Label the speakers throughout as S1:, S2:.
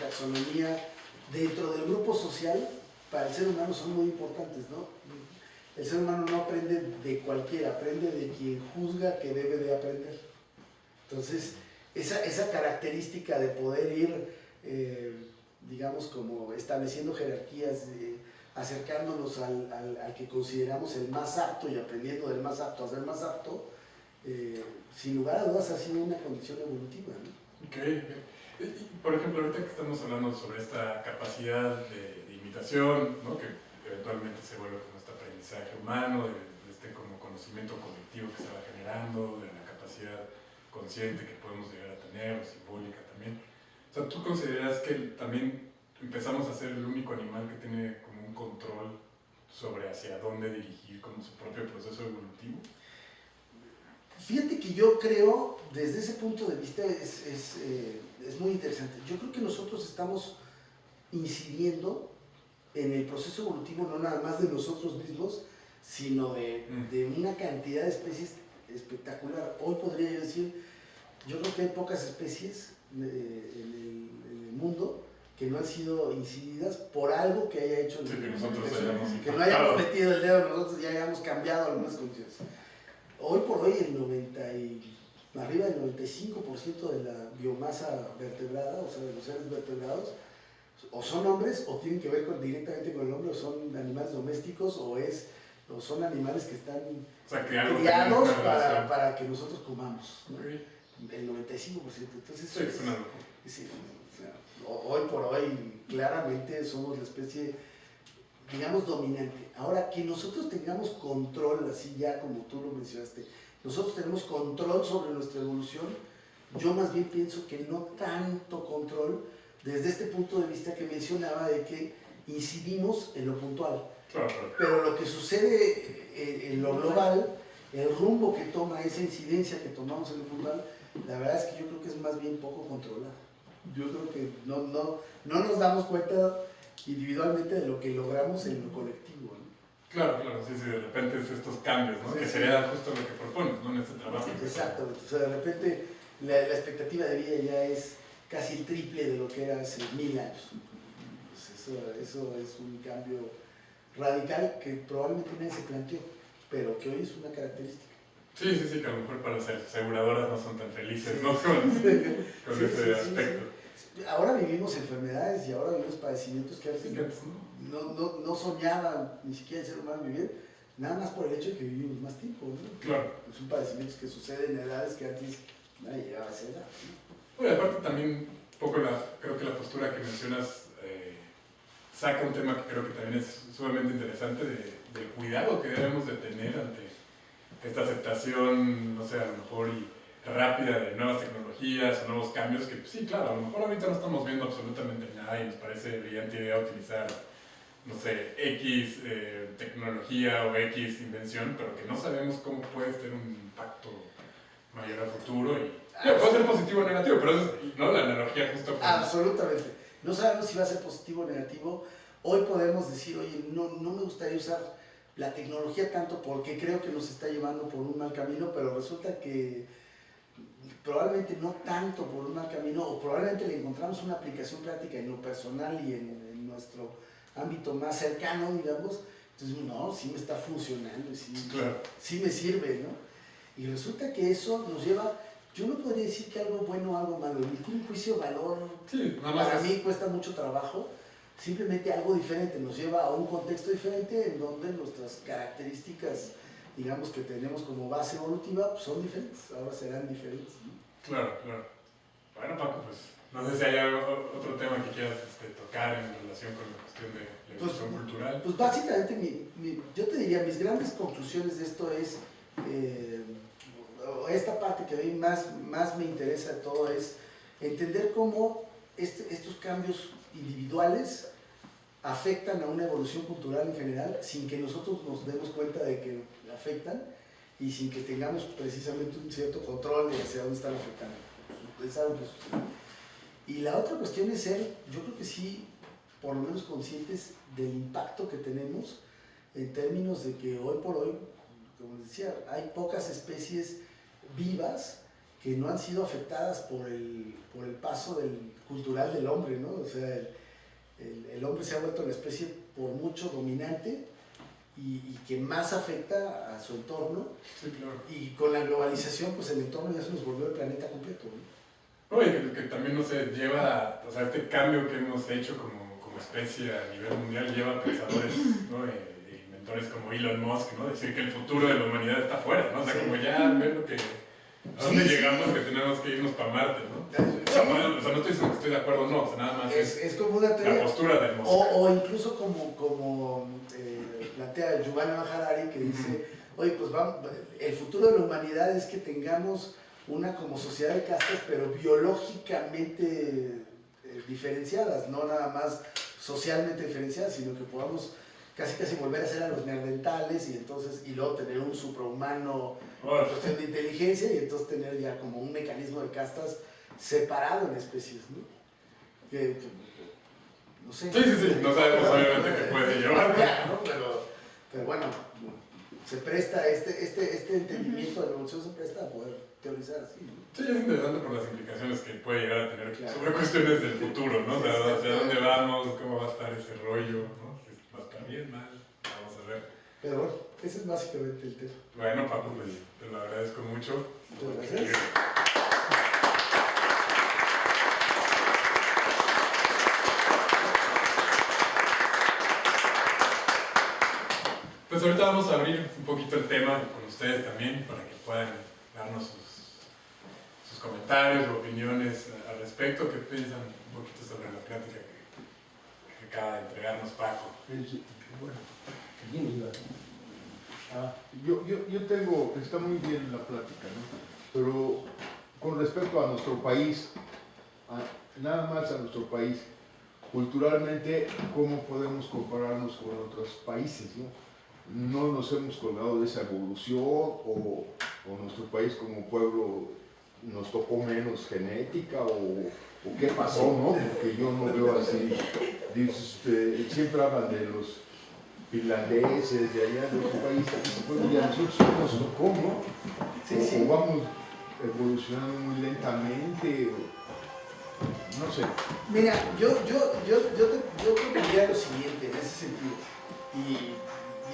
S1: taxonomía dentro del grupo social, para el ser humano son muy importantes, ¿no? El ser humano no aprende de cualquiera, aprende de quien juzga que debe de aprender. Entonces, esa característica de poder ir, digamos, como estableciendo jerarquías, acercándonos al que consideramos el más apto y aprendiendo del más apto a ser más apto, sin lugar a dudas ha sido una condición evolutiva, ¿no?
S2: Okay. Por ejemplo, ahorita que estamos hablando sobre esta capacidad de imitación, ¿no? Que eventualmente se vuelve como este aprendizaje humano, de este como conocimiento colectivo que se va generando, de la capacidad consciente que podemos llegar a tener, o simbólica también. O sea, ¿tú consideras que también empezamos a ser el único animal que tiene como un control sobre hacia dónde dirigir como su propio proceso evolutivo?
S1: Fíjate que yo creo, desde ese punto de vista, es muy interesante. Yo creo que nosotros estamos incidiendo en el proceso evolutivo, no nada más de nosotros mismos, sino de una cantidad de especies espectacular. Hoy podría yo decir, yo creo que hay pocas especies en el mundo que no han sido incididas por algo que haya hecho
S2: que nosotros hayamos
S1: que no hayamos metido el dedo nosotros y hayamos cambiado algunas condiciones. Hoy por hoy arriba del 95% de la biomasa vertebrada, o sea, de los seres vertebrados, o son hombres o tienen que ver directamente con el hombre, o son animales domésticos, o son animales que están criados para que nosotros comamos, ¿no?
S2: Okay.
S1: El 95%. Entonces,
S2: sí, es una locura.
S1: Sí, o sea, hoy por hoy claramente somos la especie, digamos, dominante. Ahora, que nosotros tengamos control, así ya como tú lo mencionaste, nosotros tenemos control sobre nuestra evolución, yo más bien pienso que no tanto control desde este punto de vista que mencionaba de que incidimos en lo puntual.
S2: Claro.
S1: Pero lo que sucede en lo global, el rumbo que toma esa incidencia que tomamos en lo puntual, la verdad es que yo creo que es más bien poco controlado. Yo creo que no nos damos cuenta individualmente de lo que logramos en lo colectivo, ¿no?
S2: Claro, sí, de repente es estos cambios, ¿no? Sí, que sería justo lo que propones, ¿no? En este trabajo.
S1: Exactamente, o sea, de repente la expectativa de vida ya es casi el triple de lo que era hace 1000 años. Pues eso es un cambio radical que probablemente nadie se planteó, pero que hoy es una característica.
S2: Sí, que a lo mejor para las aseguradoras no son tan felices, ¿no? Con ese aspecto.
S1: Sí. Ahora vivimos enfermedades y ahora vivimos padecimientos que a veces no soñaban ni siquiera el ser humano vivir, nada más por el hecho de que vivimos más tiempo, ¿no?
S2: Claro.
S1: Son padecimientos que suceden en edades que antes nadie llegaba a esa edad, ¿no?
S2: Oye, aparte también, un poco creo que la postura que mencionas saca un tema que creo que también es sumamente interesante del cuidado que debemos de tener ante esta aceptación, no sé, a lo mejor rápida de nuevas tecnologías o nuevos cambios que, sí, claro, a lo mejor ahorita no estamos viendo absolutamente nada y nos parece brillante idea utilizar, no sé, X tecnología o X invención, pero que no sabemos cómo puede tener un impacto mayor al futuro y puede ser positivo o negativo, pero eso es, ¿no? La analogía justo.
S1: Absolutamente. No sabemos si va a ser positivo o negativo. Hoy podemos decir, oye, no me gustaría usar la tecnología tanto porque creo que nos está llevando por un mal camino, pero resulta que probablemente no tanto por un mal camino, o probablemente le encontramos una aplicación práctica en lo personal y en nuestro ámbito más cercano, digamos. Entonces, no, sí me está funcionando, sí me sirve, ¿no? Y resulta que eso nos lleva, yo no podría decir que algo bueno o algo malo, emitir un juicio de valor, para mí cuesta mucho trabajo. Simplemente algo diferente, nos lleva a un contexto diferente en donde nuestras características, digamos, que tenemos como base evolutiva, pues son diferentes, ahora serán diferentes, ¿no?
S2: Claro. Bueno, Paco, pues no sé si hay otro tema que quieras tocar en relación con la cuestión de la evolución cultural.
S1: Pues básicamente, yo te diría, mis grandes conclusiones de esto es, esta parte que a mí más me interesa de todo es entender cómo estos cambios individuales afectan a una evolución cultural en general sin que nosotros nos demos cuenta de que afectan y sin que tengamos precisamente un cierto control de hacia dónde están afectando. Es algo que sucede. Y la otra cuestión es ser, yo creo que sí, por lo menos conscientes del impacto que tenemos en términos de que hoy por hoy, como les decía, hay pocas especies vivas que no han sido afectadas por el paso del cultural del hombre, ¿no? O sea, el hombre se ha vuelto la especie por mucho dominante y que más afecta a su entorno.
S2: Sí, claro.
S1: Y con la globalización, pues el entorno ya se nos volvió el planeta completo, ¿no?
S2: Oye, que también, no sé, lleva, o sea, este cambio que hemos hecho como especie a nivel mundial lleva a pensadores, ¿no? Inventores como Elon Musk, ¿no? Decir que el futuro de la humanidad está afuera, ¿no? O sea, sí. Como ya ver lo que, a dónde llegamos, que tenemos que irnos para Marte, ¿no? O sea, no estoy diciendo que estoy de acuerdo o no, o sea, nada más
S1: es como una teoría,
S2: la postura del Musk.
S1: O incluso como plantea Yuval Noah Harari, que dice, oye, pues vamos, el futuro de la humanidad es que tengamos una como sociedad de castas, pero biológicamente diferenciadas, no nada más socialmente diferenciadas, sino que podamos casi volver a ser a los neandertales y luego tener un suprahumano en cuestión de inteligencia y entonces tener ya como un mecanismo de castas separado en especies, ¿no? Que no sé.
S2: Sí, no sabemos obviamente qué puede llevar.
S1: ¿No? Pero bueno, se presta, este entendimiento de la evolución se presta a poder teorizar así, ¿no?
S2: Sí, es interesante por las implicaciones que puede llegar a tener sobre cuestiones del futuro, ¿no? O sea, hacia dónde vamos, cómo va a estar ese rollo, ¿no? Va a estar bien, mal, vamos a ver.
S1: Pero bueno, ese es básicamente el tema.
S2: Bueno, Paco, pues te lo agradezco mucho.
S1: Muchas gracias.
S2: Pues ahorita vamos a abrir un poquito el tema con ustedes también para que puedan darnos sus comentarios o opiniones al respecto. ¿Qué piensan un poquito sobre la plática que acaba de entregarnos Paco?
S3: Bueno, ¿quién iba? Yo tengo, está muy bien la plática, ¿no? Pero con respecto a nuestro país, nada más a nuestro país, culturalmente, ¿cómo podemos compararnos con otros países, ¿no? No nos hemos colgado de esa evolución o nuestro país como pueblo nos tocó menos genética o qué pasó, ¿no? Porque yo no veo así. Siempre hablan de los finlandeses, de allá de otros países, bueno, y a nosotros nos tocó, ¿no?
S1: Sí.
S3: O vamos evolucionando muy lentamente, no sé.
S1: Mira, yo propondría lo siguiente en ese sentido, y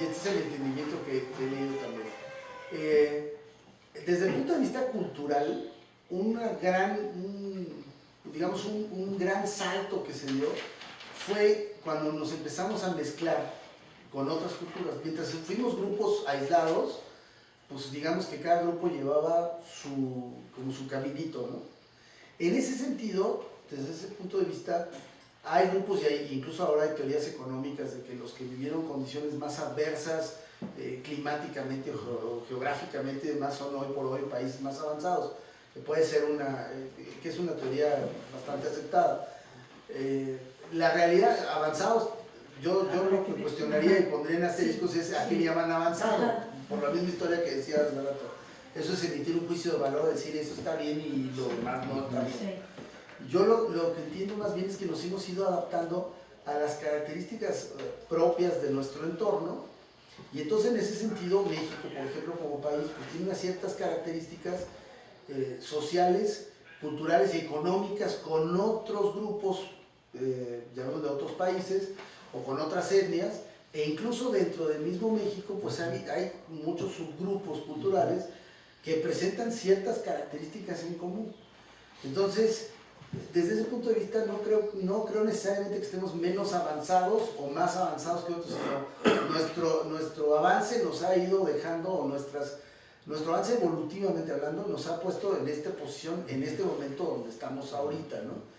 S1: este es el entendimiento que he leído también. Desde el punto de vista cultural, un gran salto que se dio fue cuando nos empezamos a mezclar con otras culturas. Mientras fuimos grupos aislados, pues digamos que cada grupo llevaba como su caminito, ¿no? En ese sentido, desde ese punto de vista, hay grupos y incluso ahora hay teorías económicas de que los que vivieron condiciones más adversas climáticamente o geográficamente más son hoy por hoy países más avanzados, que puede ser que es una teoría bastante aceptada. La realidad, avanzados, yo lo que cuestionaría y pondría en asteriscos es a qué le llaman avanzado, por la misma historia que decía hace rato. Eso es emitir un juicio de valor, decir eso está bien y lo demás no está bien. Yo lo que entiendo más bien es que nos hemos ido adaptando a las características propias de nuestro entorno, y entonces en ese sentido México, por ejemplo, como país, pues tiene unas ciertas características sociales, culturales y económicas con otros grupos, llamamos de otros países, o con otras etnias, e incluso dentro del mismo México pues hay muchos subgrupos culturales que presentan ciertas características en común. Entonces, desde ese punto de vista no creo necesariamente que estemos menos avanzados o más avanzados que otros, sino nuestro avance nos ha ido dejando, o nuestro avance evolutivamente hablando nos ha puesto en esta posición, en este momento donde estamos ahorita, ¿no?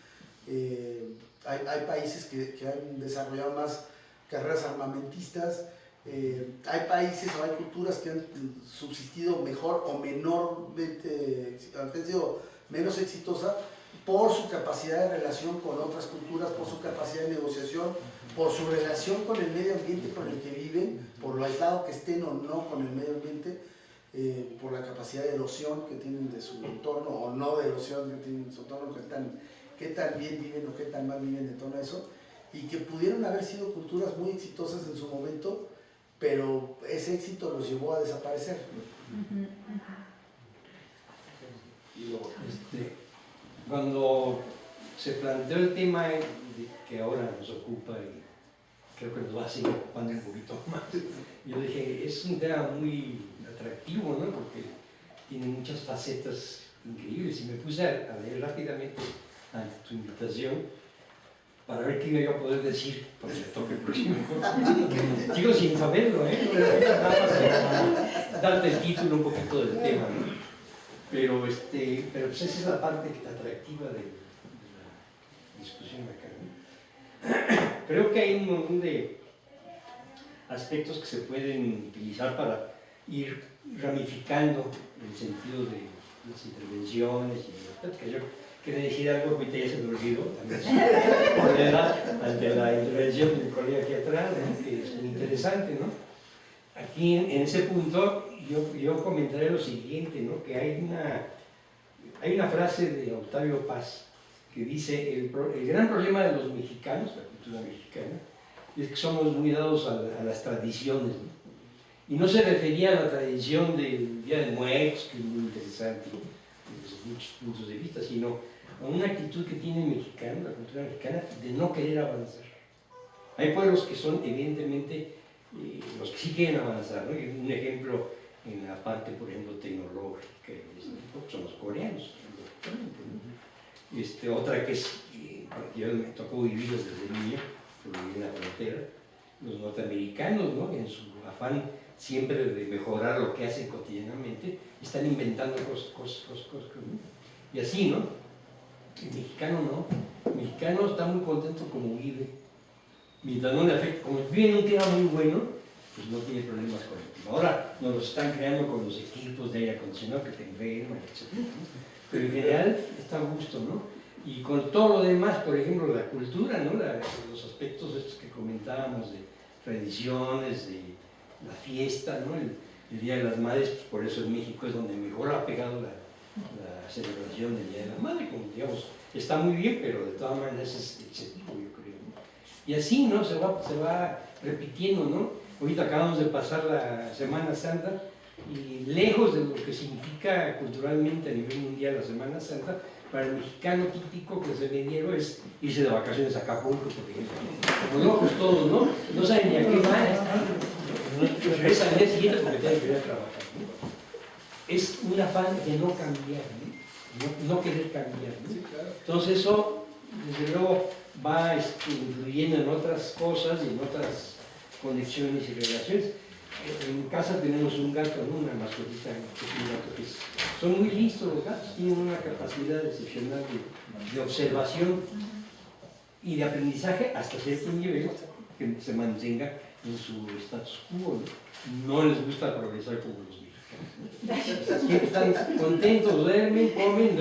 S1: Hay países que han desarrollado más carreras armamentistas, hay países o hay culturas que han subsistido mejor o menormente, han sido menos exitosas por su capacidad de relación con otras culturas, por su capacidad de negociación, por su relación con el medio ambiente con el que viven, por lo aislado que estén o no con el medio ambiente, por la capacidad de erosión que tienen de su entorno o no de erosión que tienen de su entorno, qué tan bien viven o qué tan mal viven en torno a eso, y que pudieron haber sido culturas muy exitosas en su momento, pero ese éxito los llevó a desaparecer.
S4: Cuando se planteó el tema que ahora nos ocupa y creo que nos va a seguir ocupando un poquito más. Yo dije, es un tema muy atractivo, ¿no? Porque tiene muchas facetas increíbles y me puse a leer rápidamente ante tu invitación para ver qué iba yo a poder decir porque le toque el próximo. Sigo sin saberlo, ¿eh? Nada más darte el título un poquito del tema, ¿no? Pero pues esa es la parte atractiva de la discusión acá, ¿no? Creo que hay un montón de aspectos que se pueden utilizar para ir ramificando el sentido de las intervenciones y la plática. Yo quería decir algo que ahorita ya se me olvidó, también ante la intervención del colega aquí atrás, ¿no? Que es muy interesante, ¿no? Aquí en ese punto yo comentaré lo siguiente, ¿no? Que hay una frase de Octavio Paz que dice, el gran problema de los mexicanos, la cultura mexicana, es que somos muy dados a las tradiciones, ¿no? Y no se refería a la tradición del Día de Muertos, que es muy interesante desde muchos puntos de vista, sino a una actitud que tiene el mexicano, la cultura mexicana, de no querer avanzar. Hay pueblos que son evidentemente los que sí quieren avanzar, ¿no? Un ejemplo en la parte, por ejemplo, tecnológica, son los coreanos, ¿no? Otra que es, yo me tocó vivir desde niño, porque viví en la frontera, los norteamericanos, ¿no? En su afán siempre de mejorar lo que hacen cotidianamente, están inventando cosas, ¿no? Y así, ¿no? El mexicano no, el mexicano está muy contento como vive, mientras no le afecte, como vive en un clima muy bueno, pues no tiene problemas con el clima. Ahora nos los están creando con los equipos de aire acondicionado que te enferman, etc. Pero en general está a gusto, ¿no? Y con todo lo demás, por ejemplo, la cultura, ¿no? Los aspectos estos que comentábamos de tradiciones, de la fiesta, ¿no? El Día de las Madres, pues por eso en México es donde mejor ha pegado la celebración del Día de la Madre, como digamos, está muy bien, pero de todas maneras es excesivo, yo creo, ¿no? Y así, ¿no? Se va repitiendo, ¿no? Ahorita acabamos de pasar la Semana Santa y lejos de lo que significa culturalmente a nivel mundial la Semana Santa, para el mexicano típico que se le dieron es irse de vacaciones a Acapulco, por ejemplo. Como locos todos, ¿no? No saben ni a qué van, regresan al día siguiente porque tienen que ir a trabajar, ¿no? Es un afán de no cambiar, ¿no? No querer cambiar, ¿no?
S3: Sí, claro.
S4: Entonces eso, desde luego, va influyendo en otras cosas y en otras conexiones y relaciones. En casa tenemos un gato, ¿no? Una mascotita, que es un gato que son muy listos los gatos, tienen una capacidad excepcional de observación y de aprendizaje hasta cierto nivel que se mantenga en su status quo, ¿no? No les gusta progresar como los mexicanos. Siempre están contentos, duermen, comen.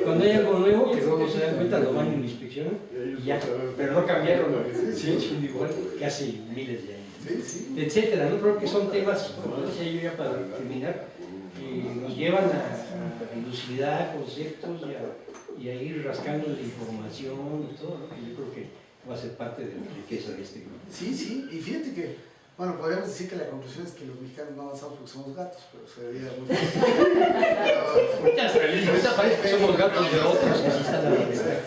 S4: Cuando hay algo nuevo, que luego se dan cuenta, lo van y lo inspeccionan, y ya, pero no cambiaron, ¿no? Sí, igual que hace miles de años. Etcétera, ¿no? Creo que son temas, como decía yo ya para terminar, que nos llevan a dilucidar conceptos y a ir rascando la información y todo, ¿no? Que yo creo que va a ser parte de la riqueza de este grupo.
S1: Sí, y fíjate que, bueno, podríamos decir que la conclusión es que los mexicanos no avanzamos porque somos gatos, pero se vería muy fácil.
S4: Ahorita parece que somos gatos de otros que sí están a la vista.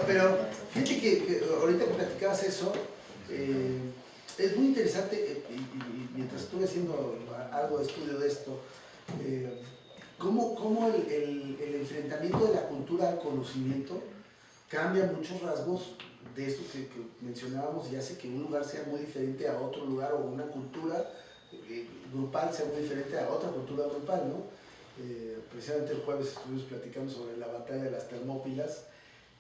S1: Pero fíjate que ahorita que platicabas eso, es muy interesante, y mientras estuve haciendo algo de estudio de esto, cómo el enfrentamiento de la cultura al conocimiento cambia muchos rasgos de esto que mencionábamos y hace que un lugar sea muy diferente a otro lugar, o una cultura grupal sea muy diferente a otra cultura grupal, ¿no? Precisamente el jueves estuvimos platicando sobre la batalla de las Termópilas,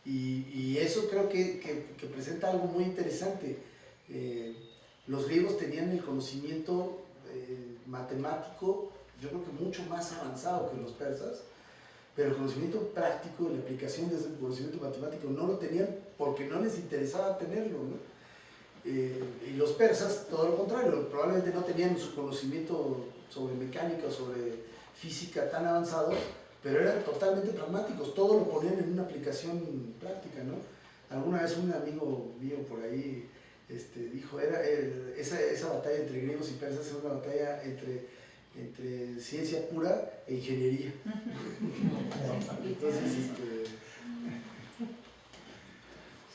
S1: y eso creo que presenta algo muy interesante. Los griegos tenían el conocimiento matemático, yo creo que mucho más avanzado que los persas, pero el conocimiento práctico, la aplicación de ese conocimiento matemático no lo tenían porque no les interesaba tenerlo, ¿no? Y los persas, todo lo contrario, probablemente no tenían su conocimiento sobre mecánica o sobre física tan avanzado, pero eran totalmente pragmáticos, todo lo ponían en una aplicación práctica, ¿no? Alguna vez un amigo mío por ahí dijo, esa batalla entre griegos y persas era una batalla entre ciencia pura e ingeniería. Entonces,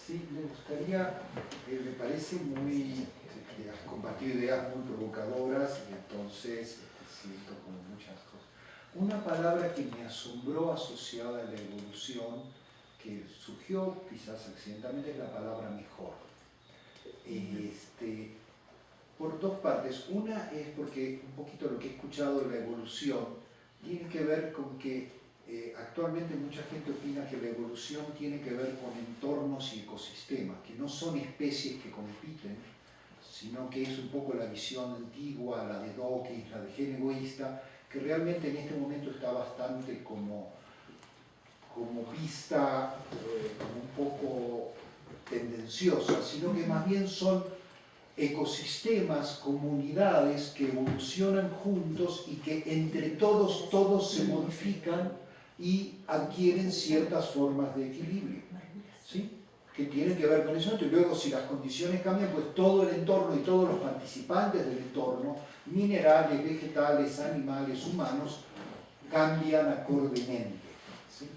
S5: Sí, me gustaría, me parece muy, has compartido ideas muy provocadoras y entonces siento como muchas cosas. Una palabra que me asombró asociada a la evolución, que surgió quizás accidentalmente, es la palabra mejor. Por dos partes. Una es porque un poquito lo que he escuchado de la evolución tiene que ver con que actualmente mucha gente opina que la evolución tiene que ver con entornos y ecosistemas, que no son especies que compiten, sino que es un poco la visión antigua, la de Dawkins, la de gen egoísta, que realmente en este momento está bastante como vista como un poco tendenciosa, sino que más bien son ecosistemas, comunidades que evolucionan juntos y que entre todos se modifican y adquieren ciertas formas de equilibrio, ¿sí? Que tienen que ver con eso. Y luego, si las condiciones cambian, pues todo el entorno y todos los participantes del entorno, minerales, vegetales, animales, humanos, cambian acordemente, ¿sí?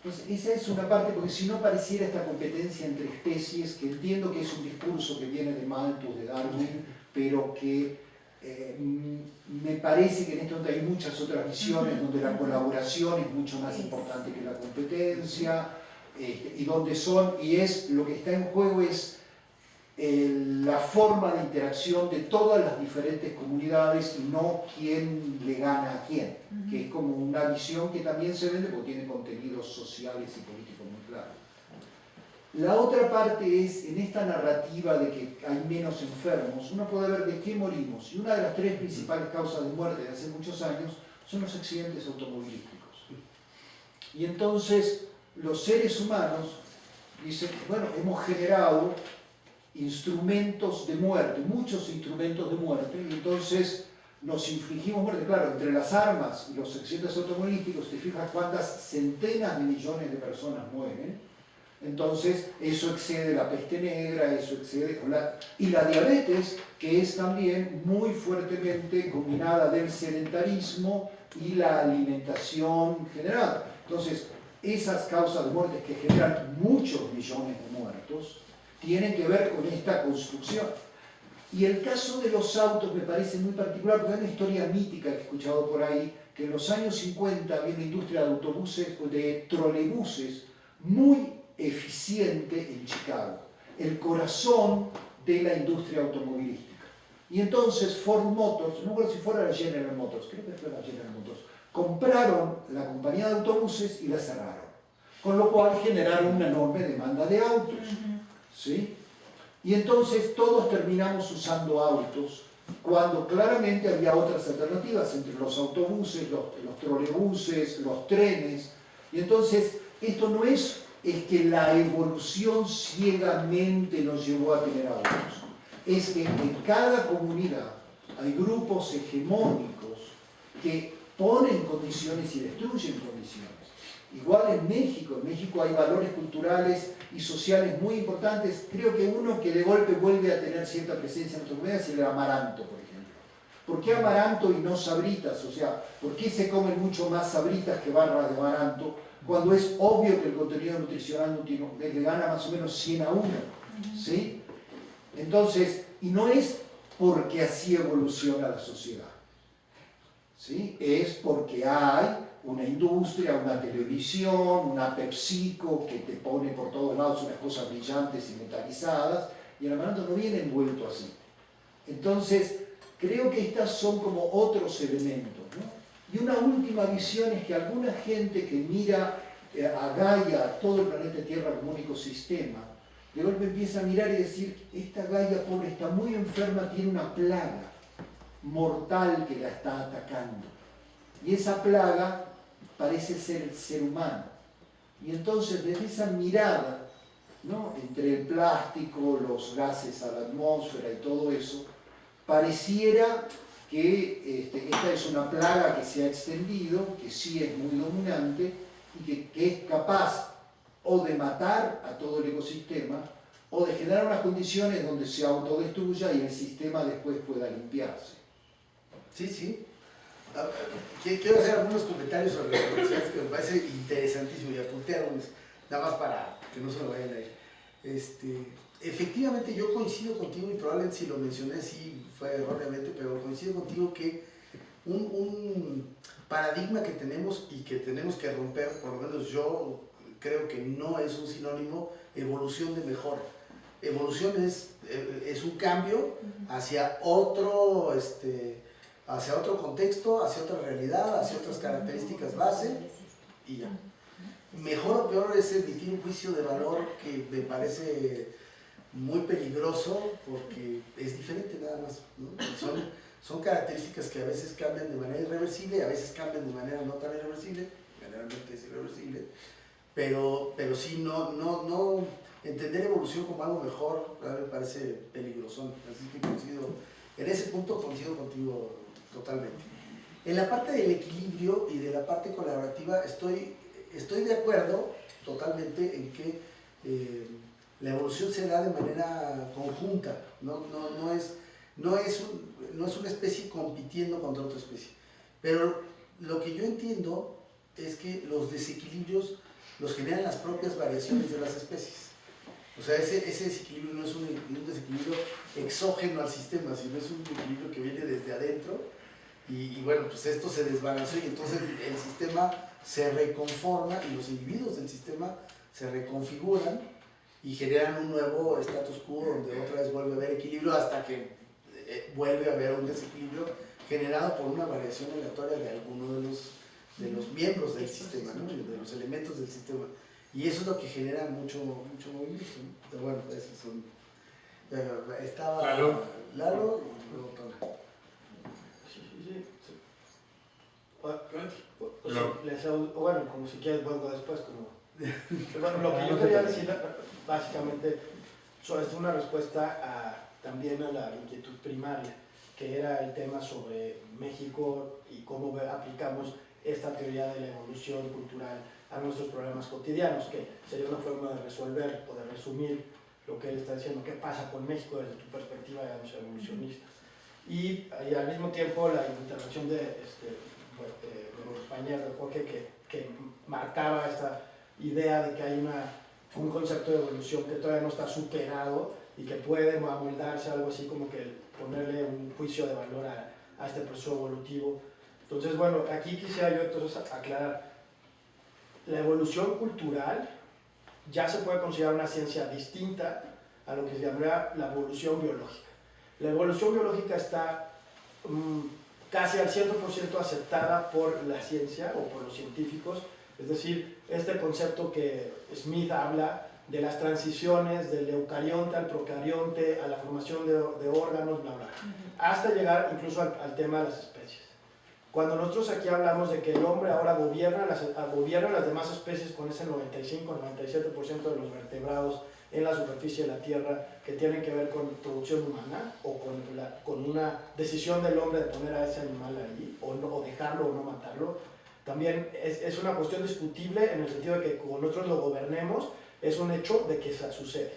S5: Entonces, esa es una parte, porque si no pareciera esta competencia entre especies, que entiendo que es un discurso que viene de Malthus, de Darwin, pero que me parece que en este momento hay muchas otras visiones donde la colaboración es mucho más importante que la competencia, y es lo que está en juego es la forma de interacción de todas las diferentes comunidades y no quién le gana a quién, que es como una visión que también se vende porque tiene contenidos sociales y políticos muy claros. La otra parte es, en esta narrativa de que hay menos enfermos, uno puede ver de qué morimos, y una de las tres principales causas de muerte de hace muchos años son los accidentes automovilísticos. Y entonces los seres humanos dicen, bueno, hemos generado instrumentos de muerte, muchos instrumentos de muerte, y entonces nos infligimos muerte. Claro, entre las armas y los accidentes automovilísticos, te fijas cuántas centenas de millones de personas mueren. Entonces, eso excede la peste negra, eso excede y la diabetes, que es también muy fuertemente combinada del sedentarismo y la alimentación general. Entonces, esas causas de muerte que generan muchos millones de muertos tienen que ver con esta construcción. Y el caso de los autos me parece muy particular, porque hay una historia mítica que he escuchado por ahí, que en los años 50 había una industria de autobuses, de trolebuses, muy eficiente en Chicago, el corazón de la industria automovilística. Y entonces Ford Motors, no recuerdo si fuera la General Motors, creo que fue la General Motors, compraron la compañía de autobuses y la cerraron, con lo cual generaron una enorme demanda de autos, ¿sí? Y entonces todos terminamos usando autos cuando claramente había otras alternativas entre los autobuses, los trolebuses, los trenes. Y entonces esto no es que la evolución ciegamente nos llevó a tener autos. Es que en cada comunidad hay grupos hegemónicos que ponen condiciones y destruyen condiciones. Igual en México hay valores culturales y sociales muy importantes. Creo que uno que de golpe vuelve a tener cierta presencia en nuestra comunidad es el amaranto, por ejemplo. ¿Por qué amaranto y no sabritas? O sea, ¿por qué se comen mucho más sabritas que barras de amaranto? Cuando es obvio que el contenido nutricional le gana más o menos 100 a 1, ¿sí? Entonces, y no es porque así evoluciona la sociedad, ¿sí? Es porque hay una industria, una televisión, una PepsiCo que te pone por todos lados unas cosas brillantes y metalizadas, y el amaranto no viene envuelto así. Entonces, creo que estas son como otros elementos, ¿no? Y una última visión es que alguna gente que mira a Gaia, a todo el planeta Tierra como un ecosistema, de golpe empieza a mirar y decir, esta Gaia pobre está muy enferma, tiene una plaga mortal que la está atacando. Y esa plaga parece ser el ser humano. Y entonces desde esa mirada, ¿no?, entre el plástico, los gases a la atmósfera y todo eso, pareciera que esta es una plaga que se ha extendido, que sí es muy dominante y que es capaz o de matar a todo el ecosistema o de generar unas condiciones donde se autodestruya y el sistema después pueda limpiarse.
S1: Sí, sí. Quiero hacer algunos comentarios sobre las reflexiones que me parece interesantísimo y apunté algunos, nada más para que no se lo vayan a ir. Efectivamente yo coincido contigo, y probablemente si lo mencioné sí fue erróneamente, pero coincido contigo que un paradigma que tenemos y que tenemos que romper, por lo menos yo creo que no es un sinónimo evolución de mejor. Evolución es un cambio hacia otro, hacia otro contexto, hacia otra realidad, hacia otras características base y ya. Mejor o peor es emitir un juicio de valor que me parece muy peligroso porque es diferente nada más, ¿no? Son características que a veces cambian de manera irreversible y a veces cambian de manera no tan irreversible, generalmente es irreversible, pero sí, no entender evolución como algo mejor me parece peligroso, así que coincido, en ese punto coincido contigo totalmente. En la parte del equilibrio y de la parte colaborativa estoy de acuerdo totalmente en que la evolución se da de manera conjunta, no es una especie compitiendo contra otra especie. Pero lo que yo entiendo es que los desequilibrios los generan las propias variaciones de las especies. O sea, ese desequilibrio no es un desequilibrio exógeno al sistema, sino es un equilibrio que viene desde adentro y bueno, pues esto se desbalanceó y entonces el sistema se reconforma y los individuos del sistema se reconfiguran y generan un nuevo status quo donde otra vez vuelve a haber equilibrio hasta que vuelve a haber un desequilibrio generado por una variación aleatoria de alguno de los miembros del sistema, ¿no? De los elementos del sistema. Y eso es lo que genera mucho movimiento, ¿no? Pero bueno, esos son... estaba Lalo y luego Tona.
S6: Bueno, como si quieres vuelvo después, como... Bueno, lo que yo quería decir básicamente es una respuesta también a la inquietud primaria, que era el tema sobre México y cómo aplicamos esta teoría de la evolución cultural a nuestros problemas cotidianos, que sería una forma de resolver o de resumir lo que él está diciendo, qué pasa con México desde tu perspectiva, digamos, evolucionista. Y al mismo tiempo la intervención de los compañeros de Jorge que marcaba esta idea de que hay un concepto de evolución que todavía no está superado y que puede amoldarse, algo así como que ponerle un juicio de valor a este proceso evolutivo. Entonces, bueno, aquí quisiera yo entonces aclarar, la evolución cultural ya se puede considerar una ciencia distinta a lo que se llamaría la evolución biológica. La evolución biológica está casi al 100% aceptada por la ciencia o por los científicos, es decir, este concepto que Smith habla de las transiciones del eucarionte al procarionte, a la formación de órganos, bla, bla, hasta llegar incluso al tema de las especies. Cuando nosotros aquí hablamos de que el hombre ahora gobierna las demás especies con ese 95-97% de los vertebrados en la superficie de la Tierra que tienen que ver con producción humana o con una decisión del hombre de poner a ese animal ahí o dejarlo o no matarlo, también es una cuestión discutible en el sentido de que como nosotros lo gobernemos, es un hecho de que sucede,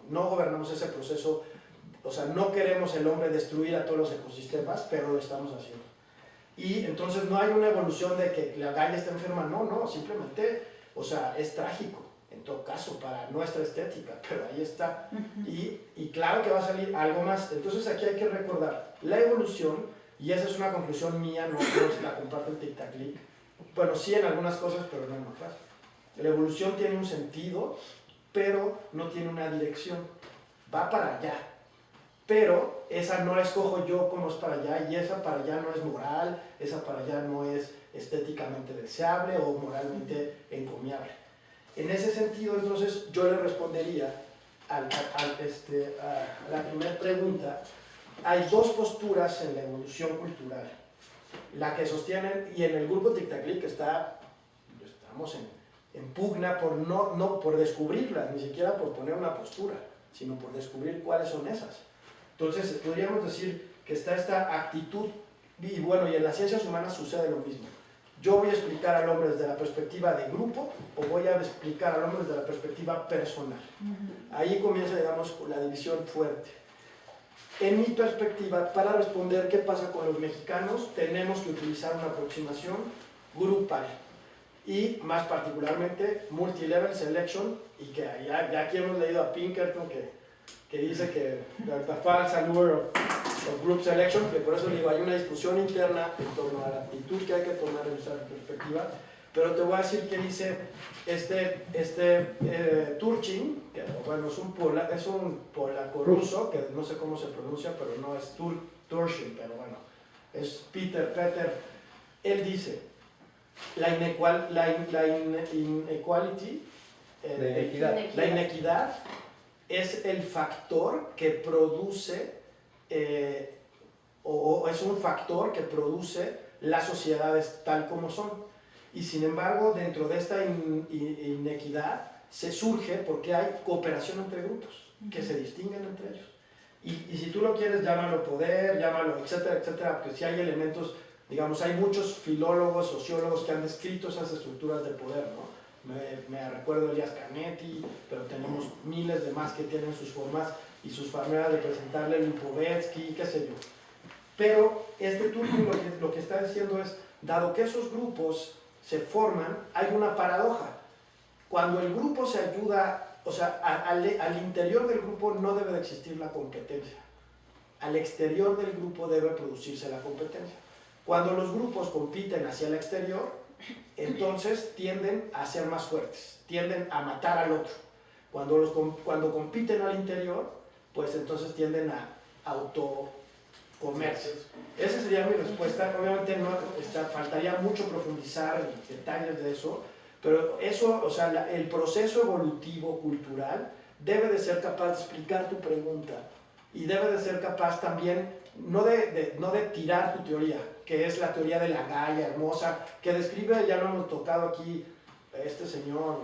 S6: no gobernamos ese proceso, o sea, no queremos el hombre destruir a todos los ecosistemas, pero lo estamos haciendo. Y entonces no hay una evolución de que la galla está enferma, no, simplemente, o sea, es trágico, en todo caso, para nuestra estética, pero ahí está. Y claro que va a salir algo más. Entonces aquí hay que recordar, la evolución, y esa es una conclusión mía, no se la comparte el Tic-Tac-Lic, bueno, sí en algunas cosas, pero no en otras. La evolución tiene un sentido, pero no tiene una dirección, va para allá. Pero esa no la escojo yo como es para allá, y esa para allá no es moral, esa para allá no es estéticamente deseable o moralmente encomiable. En ese sentido, entonces, yo le respondería a la primera pregunta. Hay dos posturas en la evolución cultural. La que sostienen, y en el grupo Tic-Tac-Lic estamos en pugna por no por descubrirlas, ni siquiera por poner una postura, sino por descubrir cuáles son esas. Entonces, podríamos decir que está esta actitud, y bueno, y en las ciencias humanas sucede lo mismo. Yo voy a explicar al hombre desde la perspectiva de grupo, o voy a explicar al hombre desde la perspectiva personal. Ahí comienza, digamos, la división fuerte. En mi perspectiva, para responder qué pasa con los mexicanos, tenemos que utilizar una aproximación grupal. y más particularmente multilevel selection, y que ya aquí hemos leído a Pinkerton que dice que the false allure of group selection, que por eso digo, hay una discusión interna en torno a la actitud que hay que tomar en esa perspectiva, pero te voy a decir que dice Turchin, que bueno, es un polaco ruso, que no sé cómo se pronuncia, pero no es Turchin, pero bueno, es Peter, él dice, la inequidad es el factor que produce, o es un factor que produce las sociedades tal como son. Y sin embargo, dentro de esta inequidad se surge porque hay cooperación entre grupos que se distinguen entre ellos. Y si tú lo quieres, llámalo poder, llámalo etcétera, etcétera, porque si hay elementos, digamos, hay muchos filólogos, sociólogos que han descrito esas estructuras de poder, ¿no? Me recuerdo Elias Canetti, pero tenemos miles de más que tienen sus formas y sus maneras de presentarle, Lipovetsky, qué sé yo. Pero este Turkey lo que está diciendo es, dado que esos grupos se forman, hay una paradoja. Cuando el grupo se ayuda, o sea, al interior del grupo no debe de existir la competencia. Al exterior del grupo debe producirse la competencia. Cuando los grupos compiten hacia el exterior, entonces tienden a ser más fuertes, tienden a matar al otro. Cuando compiten al interior, pues entonces tienden a autocomerse. Esa sería mi respuesta. Obviamente faltaría mucho profundizar en detalles de eso, pero eso, o sea, el proceso evolutivo cultural debe de ser capaz de explicar tu pregunta y debe de ser capaz también no de tirar tu teoría, que es la teoría de la Gaia hermosa, que describe, ya lo hemos tocado aquí, este señor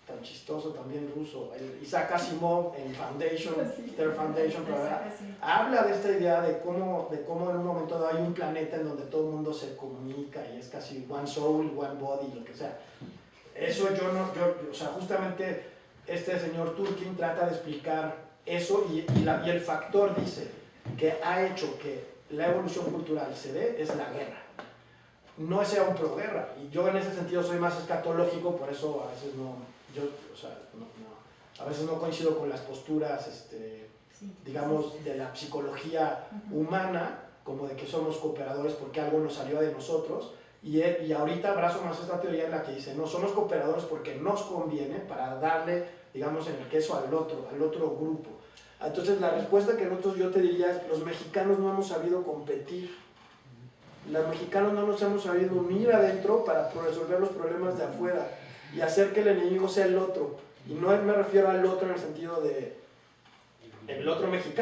S6: tan chistoso también ruso, Isaac Asimov en Foundation, Third Foundation, habla de esta idea de cómo en un momento dado hay un planeta en donde todo el mundo se comunica y es casi one soul, one body, lo que sea. Eso o sea, justamente este señor Turkey trata de explicar eso y el factor dice que ha hecho que la evolución cultural se dé es la guerra. No sea un proguerra, y yo en ese sentido soy más escatológico, por eso a veces a veces no coincido con las posturas, digamos, de la psicología humana, como de que somos cooperadores porque algo nos salió de nosotros, y ahorita abrazo más esta teoría en la que dice, no, somos cooperadores porque nos conviene para darle, digamos, en el queso al otro grupo. Entonces la respuesta que yo te diría es, los mexicanos no hemos sabido competir, los mexicanos no nos hemos sabido unir adentro para resolver los problemas de afuera y hacer que el enemigo sea el otro, y no me refiero al otro en el sentido de el otro mexicano,